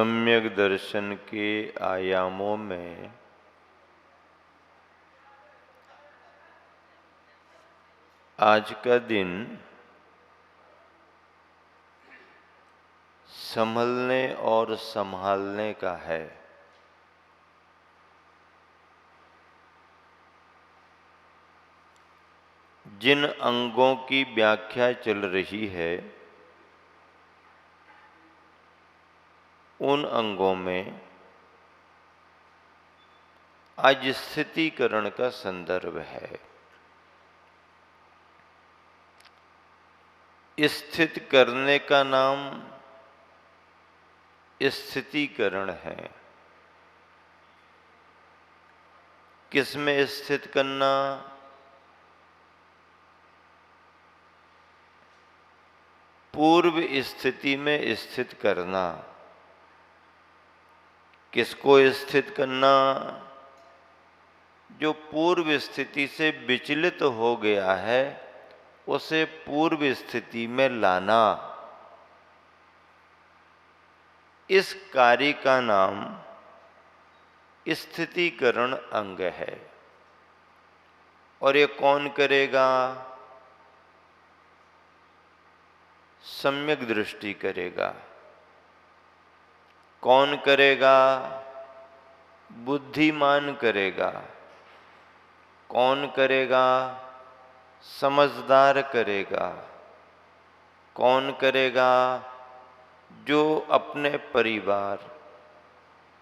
सम्यक दर्शन के आयामों में आज का दिन संभलने और संभालने का है। जिन अंगों की व्याख्या चल रही है उन अंगों में आज स्थितीकरण का संदर्भ है। स्थित करने का नाम स्थितीकरण है। किसमें स्थित करना? पूर्व स्थिति में स्थित करना। किसको स्थित करना? जो पूर्व स्थिति से विचलित हो गया है उसे पूर्व स्थिति में लाना। इस कार्य का नाम स्थितीकरण अंग है। और ये कौन करेगा? सम्यक दृष्टि करेगा। कौन करेगा? बुद्धिमान करेगा। कौन करेगा? समझदार करेगा। कौन करेगा? जो अपने परिवार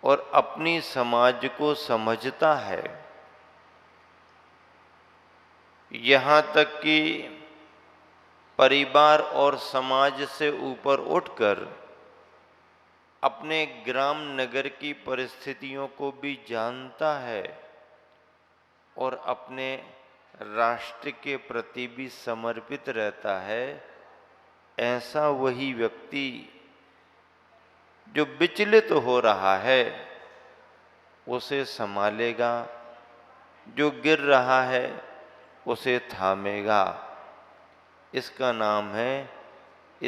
और अपनी समाज को समझता है। यहाँ तक कि परिवार और समाज से ऊपर उठकर अपने ग्राम नगर की परिस्थितियों को भी जानता है और अपने राष्ट्र के प्रति भी समर्पित रहता है। ऐसा वही व्यक्ति जो विचलित हो रहा है उसे संभालेगा, जो गिर रहा है उसे थामेगा। इसका नाम है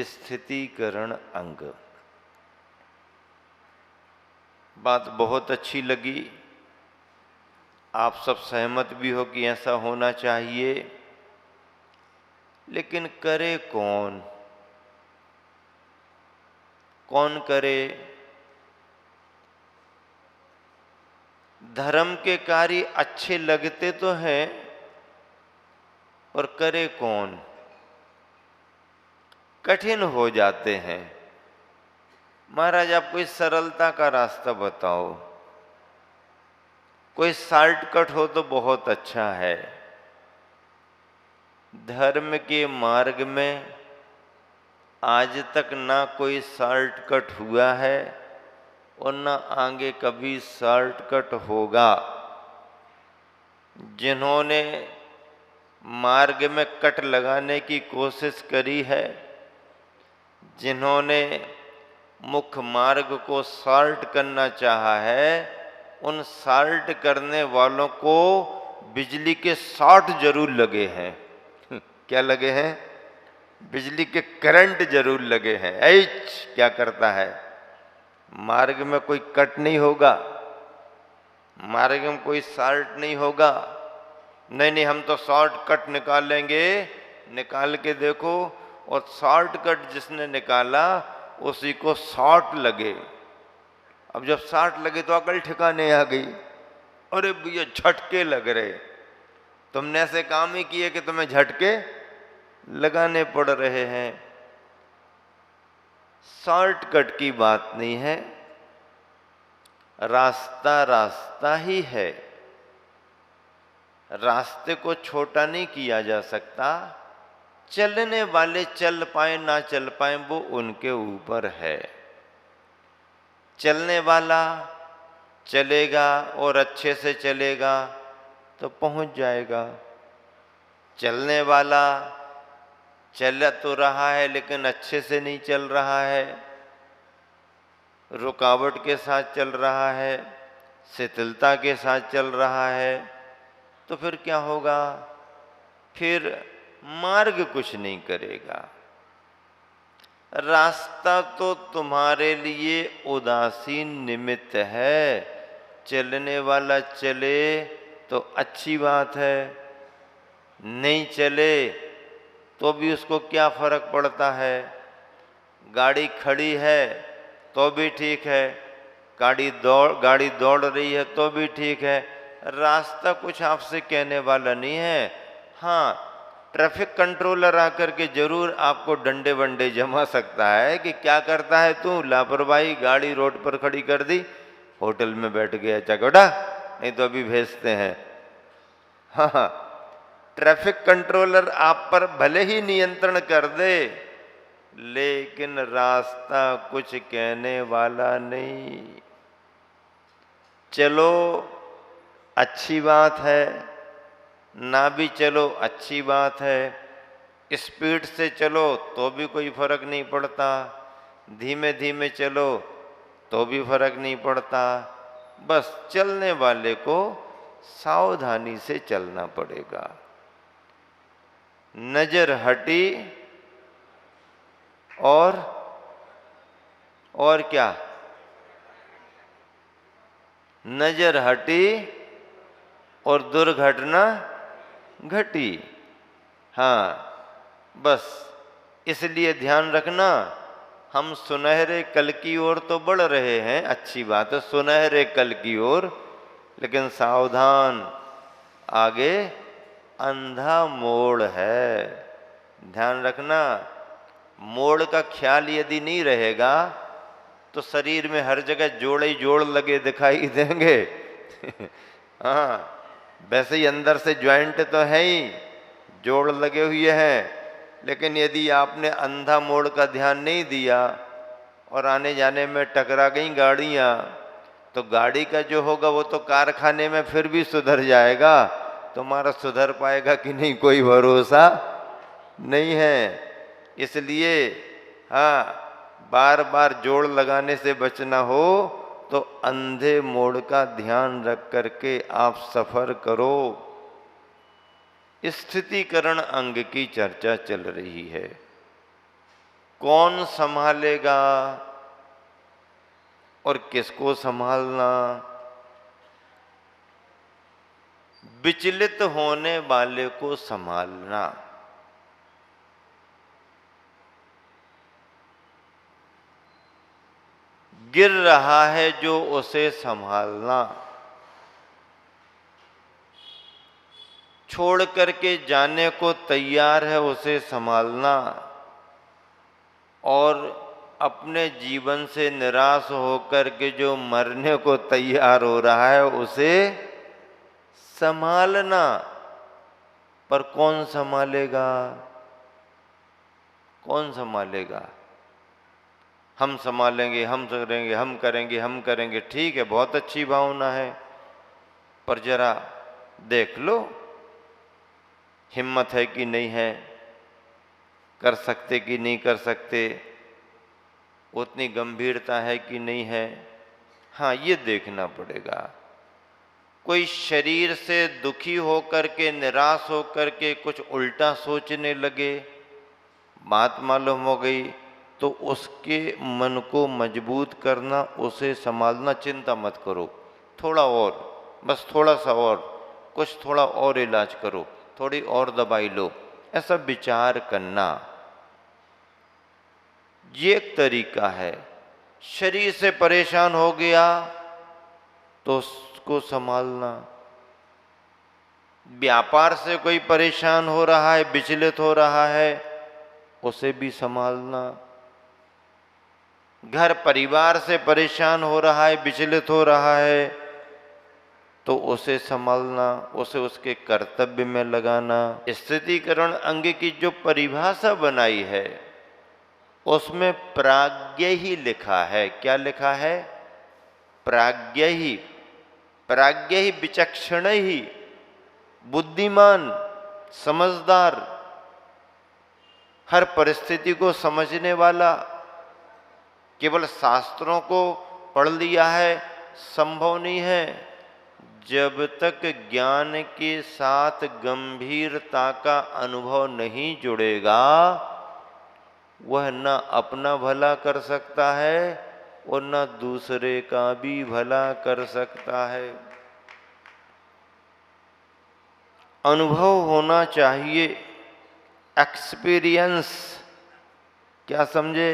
स्थितीकरण अंग। बात बहुत अच्छी लगी। आप सब सहमत भी हो कि ऐसा होना चाहिए, लेकिन करे कौन? कौन करे? धर्म के कार्य अच्छे लगते तो हैं, और करे कौन? कठिन हो जाते हैं। महाराज आप कोई सरलता का रास्ता बताओ, कोई शॉर्टकट हो तो बहुत अच्छा है। धर्म के मार्ग में आज तक ना कोई शॉर्टकट हुआ है और ना आगे कभी शॉर्टकट होगा। जिन्होंने मार्ग में कट लगाने की कोशिश करी है, जिन्होंने मुख्य मार्ग को शॉर्ट करना चाहा है, उन शॉर्ट करने वालों को बिजली के शॉर्ट जरूर लगे हैं। क्या लगे हैं? बिजली के करंट जरूर लगे हैं। क्या करता है? मार्ग में कोई कट नहीं होगा, मार्ग में कोई शॉर्ट नहीं होगा। नहीं, हम तो शॉर्ट कट निकालेंगे। निकाल के देखो, और शॉर्ट कट जिसने निकाला उसी को शॉर्ट लगे। अब जब शॉर्ट लगे तो अकल ठिकाने आ गई। अरे भैया झटके लग रहे। तुमने ऐसे काम ही किए कि तुम्हें झटके लगाने पड़ रहे हैं। शॉर्टकट की बात नहीं है, रास्ता रास्ता ही है। रास्ते को छोटा नहीं किया जा सकता। चलने वाले चल पाए ना चल पाए वो उनके ऊपर है। चलने वाला चलेगा और अच्छे से चलेगा तो पहुंच जाएगा। चलने वाला चल तो रहा है लेकिन अच्छे से नहीं चल रहा है, रुकावट के साथ चल रहा है, शिथिलता के साथ चल रहा है, तो फिर क्या होगा? फिर मार्ग कुछ नहीं करेगा। रास्ता तो तुम्हारे लिए उदासीन निमित्त है। चलने वाला चले तो अच्छी बात है, नहीं चले तो भी उसको क्या फर्क पड़ता है। गाड़ी खड़ी है तो भी ठीक है, गाड़ी दौड़ रही है तो भी ठीक है। रास्ता कुछ आपसे कहने वाला नहीं है। हाँ, ट्रैफिक कंट्रोलर आकर के जरूर आपको डंडे वंडे जमा सकता है कि क्या करता है तू, लापरवाही, गाड़ी रोड पर खड़ी कर दी, होटल में बैठ गया चकोटा, नहीं तो अभी भेजते हैं। हाँ, ट्रैफिक कंट्रोलर आप पर भले ही नियंत्रण कर दे, लेकिन रास्ता कुछ कहने वाला नहीं। चलो अच्छी बात है, ना भी चलो अच्छी बात है। स्पीड से चलो तो भी कोई फर्क नहीं पड़ता, धीमे धीमे चलो तो भी फर्क नहीं पड़ता। बस चलने वाले को सावधानी से चलना पड़ेगा। नजर हटी और क्या, नजर हटी और दुर्घटना घटी। हाँ, बस इसलिए ध्यान रखना, हम सुनहरे कल की ओर तो बढ़ रहे हैं, अच्छी बात है, सुनहरे कल की ओर, लेकिन सावधान, आगे अंधा मोड़ है। ध्यान रखना, मोड़ का ख्याल यदि नहीं रहेगा तो शरीर में हर जगह जोड़ ही जोड़ लगे दिखाई देंगे। हाँ, वैसे ही अंदर से ज्वाइंट तो है ही, जोड़ लगे हुए हैं, लेकिन यदि आपने अंधा मोड़ का ध्यान नहीं दिया और आने जाने में टकरा गई गाड़ियाँ, तो गाड़ी का जो होगा वो तो कारखाने में फिर भी सुधर जाएगा, तुम्हारा सुधर पाएगा कि नहीं कोई भरोसा नहीं है। इसलिए हाँ, बार बार जोड़ लगाने से बचना हो तो अंधे मोड़ का ध्यान रख करके आप सफर करो। स्थितीकरण अंग की चर्चा चल रही है। कौन संभालेगा और किसको संभालना। विचलित होने वाले को संभालना, गिर रहा है जो उसे संभालना, छोड़ करके जाने को तैयार है उसे संभालना, और अपने जीवन से निराश होकर के जो मरने को तैयार हो रहा है उसे संभालना। पर कौन संभालेगा, कौन संभालेगा। हम संभालेंगे, हम करेंगे, हम करेंगे, हम करेंगे, ठीक है, बहुत अच्छी भावना है, पर जरा देख लो हिम्मत है कि नहीं है, कर सकते कि नहीं कर सकते, उतनी गंभीरता है कि नहीं है। हाँ, ये देखना पड़ेगा। कोई शरीर से दुखी होकर के, निराश होकर के कुछ उल्टा सोचने लगे, बात मालूम हो गई, तो उसके मन को मजबूत करना, उसे संभालना, चिंता मत करो, थोड़ा और, बस थोड़ा सा और, कुछ थोड़ा और इलाज करो, थोड़ी और दवाई लो, ऐसा विचार करना, ये एक तरीका है। शरीर से परेशान हो गया तो उसको संभालना, व्यापार से कोई परेशान हो रहा है, विचलित हो रहा है, उसे भी संभालना, घर परिवार से परेशान हो रहा है, विचलित हो रहा है, तो उसे संभालना, उसे उसके कर्तव्य में लगाना। स्थितीकरण अंग की जो परिभाषा बनाई है उसमें प्राज्ञ ही लिखा है। क्या लिखा है, प्राज्ञ ही, प्राज्ञ ही, विचक्षण ही, बुद्धिमान, समझदार, हर परिस्थिति को समझने वाला। केवल शास्त्रों को पढ़ लिया है संभव नहीं है। जब तक ज्ञान के साथ गंभीरता का अनुभव नहीं जुड़ेगा, वह न अपना भला कर सकता है और न दूसरे का भी भला कर सकता है। अनुभव होना चाहिए, एक्सपीरियंस। क्या समझे?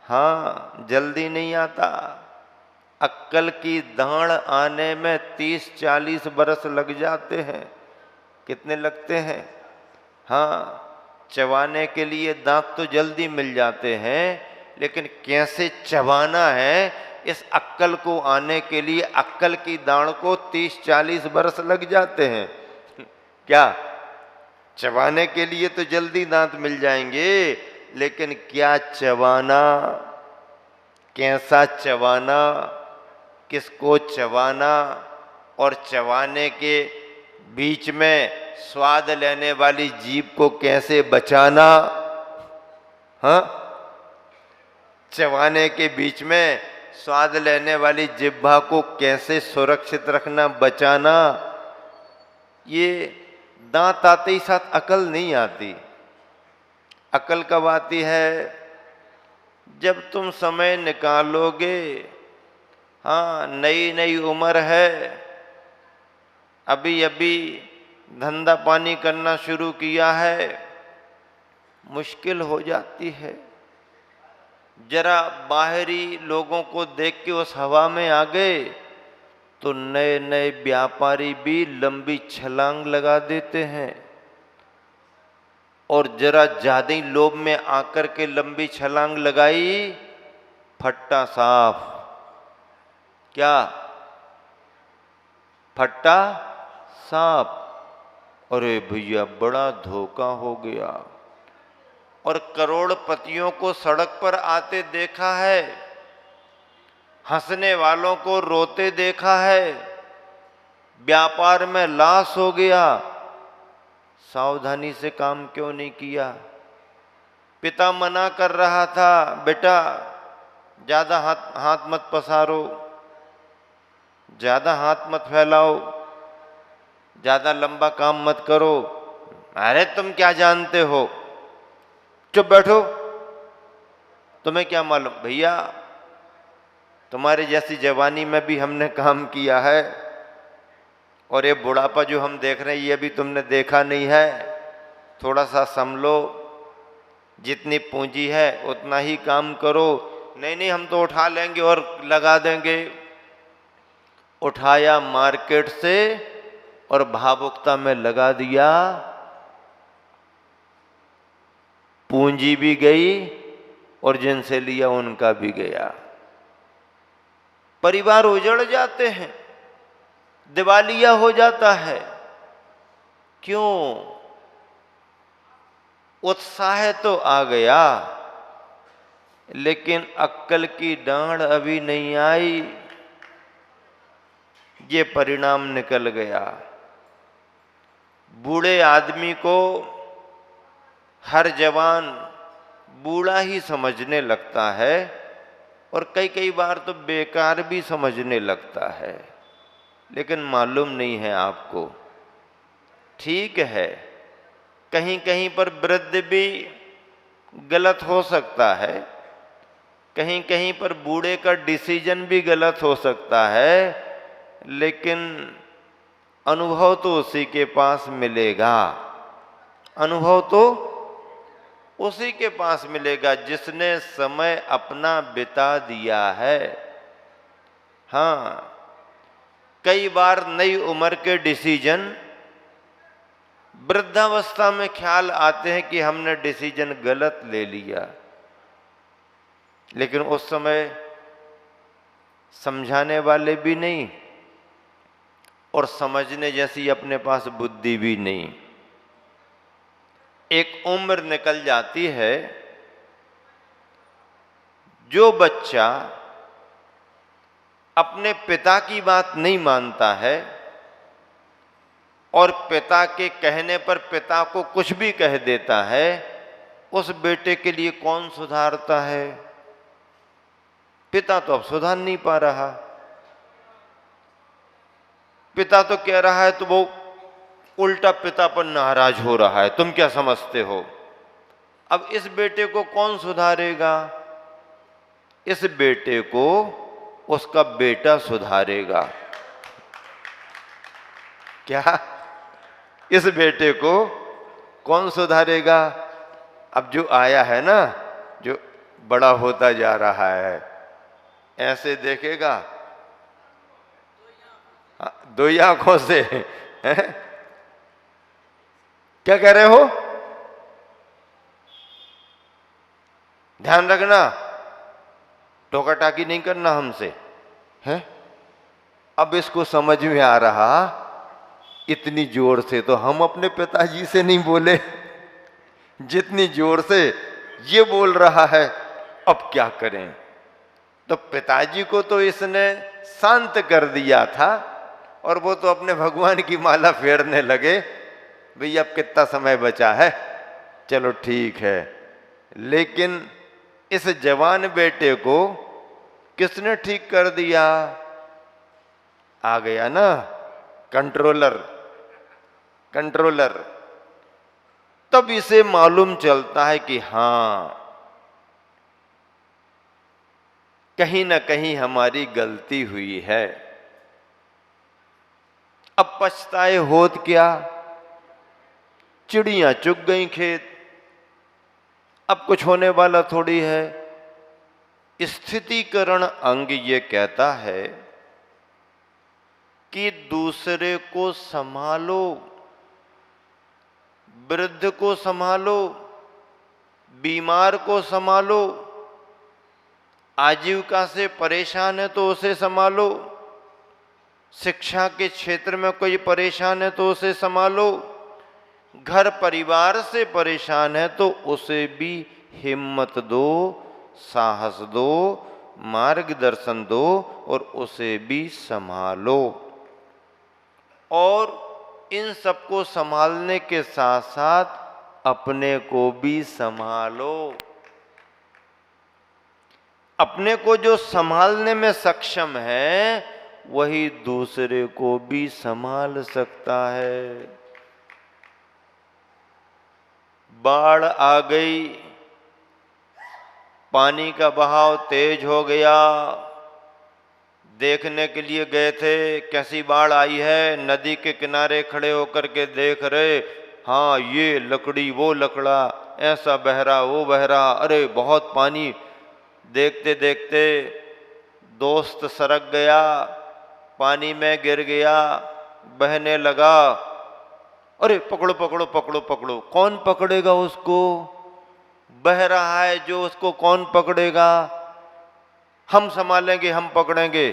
हाँ, जल्दी नहीं आता। अक्कल की दाढ़ आने में 30-40 बरस लग जाते हैं। कितने लगते हैं? हाँ, चबाने के लिए दांत तो जल्दी मिल जाते हैं, लेकिन कैसे चबाना है इस अक्कल को आने के लिए अक्कल की दाढ़ को 30-40 बरस लग जाते हैं। क्या? चबाने के लिए तो जल्दी दांत मिल जाएंगे, लेकिन क्या चबाना, कैसा चबाना, किसको चबाना, और चबाने के बीच में स्वाद लेने वाली जीभ को कैसे बचाना। हाँ, चबाने के बीच में स्वाद लेने वाली जिह्वा को कैसे सुरक्षित रखना, बचाना, ये दांत आते ही साथ अकल नहीं आती। अकल कब आती है? जब तुम समय निकालोगे। हाँ, नई नई उम्र है, अभी अभी धंधा पानी करना शुरू किया है, मुश्किल हो जाती है। जरा बाहरी लोगों को देख के उस हवा में आ गए तो नए नए व्यापारी भी लंबी छलांग लगा देते हैं, और जरा ज्यादा ही लोभ में आकर के लंबी छलांग लगाई, फट्टा साफ। क्या? फट्टा साफ। अरे भैया, बड़ा धोखा हो गया। और करोड़पतियों को सड़क पर आते देखा है, हंसने वालों को रोते देखा है, व्यापार में लॉस हो गया। सावधानी से काम क्यों नहीं किया? पिता मना कर रहा था, बेटा ज्यादा हाथ मत पसारो, ज्यादा हाथ मत फैलाओ, ज्यादा लंबा काम मत करो। अरे तुम क्या जानते हो, चुप बैठो, तुम्हें क्या मालूम। भैया, तुम्हारे जैसी जवानी में भी हमने काम किया है, और ये बुढ़ापा जो हम देख रहे हैं ये भी तुमने देखा नहीं है। थोड़ा सा संभलो, जितनी पूंजी है उतना ही काम करो। नहीं नहीं, हम तो उठा लेंगे और लगा देंगे। उठाया मार्केट से और भावुकता में लगा दिया, पूंजी भी गई और जिनसे लिया उनका भी गया। परिवार उजड़ जाते हैं, दिवालिया हो जाता है। क्यों? उत्साह तो आ गया, लेकिन अक्कल की डांड अभी नहीं आई, ये परिणाम निकल गया। बूढ़े आदमी को हर जवान बूढ़ा ही समझने लगता है, और कई कई बार तो बेकार भी समझने लगता है, लेकिन मालूम नहीं है आपको। ठीक है, कहीं कहीं पर वृद्ध भी गलत हो सकता है, कहीं कहीं पर बूढ़े का डिसीजन भी गलत हो सकता है, लेकिन अनुभव तो उसी के पास मिलेगा। अनुभव तो उसी के पास मिलेगा जिसने समय अपना बिता दिया है। हाँ, कई बार नई उम्र के डिसीजन वृद्धावस्था में ख्याल आते हैं कि हमने डिसीजन गलत ले लिया, लेकिन उस समय समझाने वाले भी नहीं और समझने जैसी अपने पास बुद्धि भी नहीं। एक उम्र निकल जाती है, जो बच्चा अपने पिता की बात नहीं मानता है और पिता के कहने पर पिता को कुछ भी कह देता है, उस बेटे के लिए कौन सुधारता है? पिता तो अब सुधार नहीं पा रहा। पिता तो कह रहा है तो वो उल्टा पिता पर नाराज हो रहा है, तुम क्या समझते हो? अब इस बेटे को कौन सुधारेगा? इस बेटे को उसका बेटा सुधारेगा। क्या? इस बेटे को कौन सुधारेगा? अब जो आया है ना, जो बड़ा होता जा रहा है, ऐसे देखेगा दो ही आंखों से है? क्या कह रहे हो? ध्यान रखना, टोका टाकी नहीं करना हमसे है। अब इसको समझ में आ रहा, इतनी जोर से तो हम अपने पिताजी से नहीं बोले जितनी जोर से ये बोल रहा है। अब क्या करें? तो पिताजी को तो इसने शांत कर दिया था और वो तो अपने भगवान की माला फेरने लगे, भैया अब कितना समय बचा है, चलो ठीक है। लेकिन इस जवान बेटे को किसने ठीक कर दिया? आ गया ना कंट्रोलर। तब इसे मालूम चलता है कि हां, कहीं ना कहीं हमारी गलती हुई है। अब पछताए होत क्या, चिड़ियां चुग गई खेत, अब कुछ होने वाला थोड़ी है। स्थितीकरण अंग ये कहता है कि दूसरे को संभालो, वृद्ध को संभालो, बीमार को संभालो, आजीविका से परेशान है तो उसे संभालो, शिक्षा के क्षेत्र में कोई परेशान है तो उसे संभालो, घर परिवार से परेशान है तो उसे भी हिम्मत दो, साहस दो, मार्गदर्शन दो और उसे भी संभालो। और इन सबको संभालने के साथ साथ अपने को भी संभालो। अपने को जो संभालने में सक्षम है वही दूसरे को भी संभाल सकता है। बाढ़ आ गई, पानी का बहाव तेज हो गया, देखने के लिए गए थे कैसी बाढ़ आई है, नदी के किनारे खड़े होकर के देख रहे, हाँ ये लकड़ी वो लकड़ा, ऐसा बह रहा वो बह रहा, अरे बहुत पानी। देखते देखते दोस्त सरक गया, पानी में गिर गया, बहने लगा। अरे पकड़ो पकड़ो पकड़ो पकड़ो, कौन पकड़ेगा उसको? बह रहा है जो, उसको कौन पकड़ेगा? हम संभालेंगे, हम पकड़ेंगे।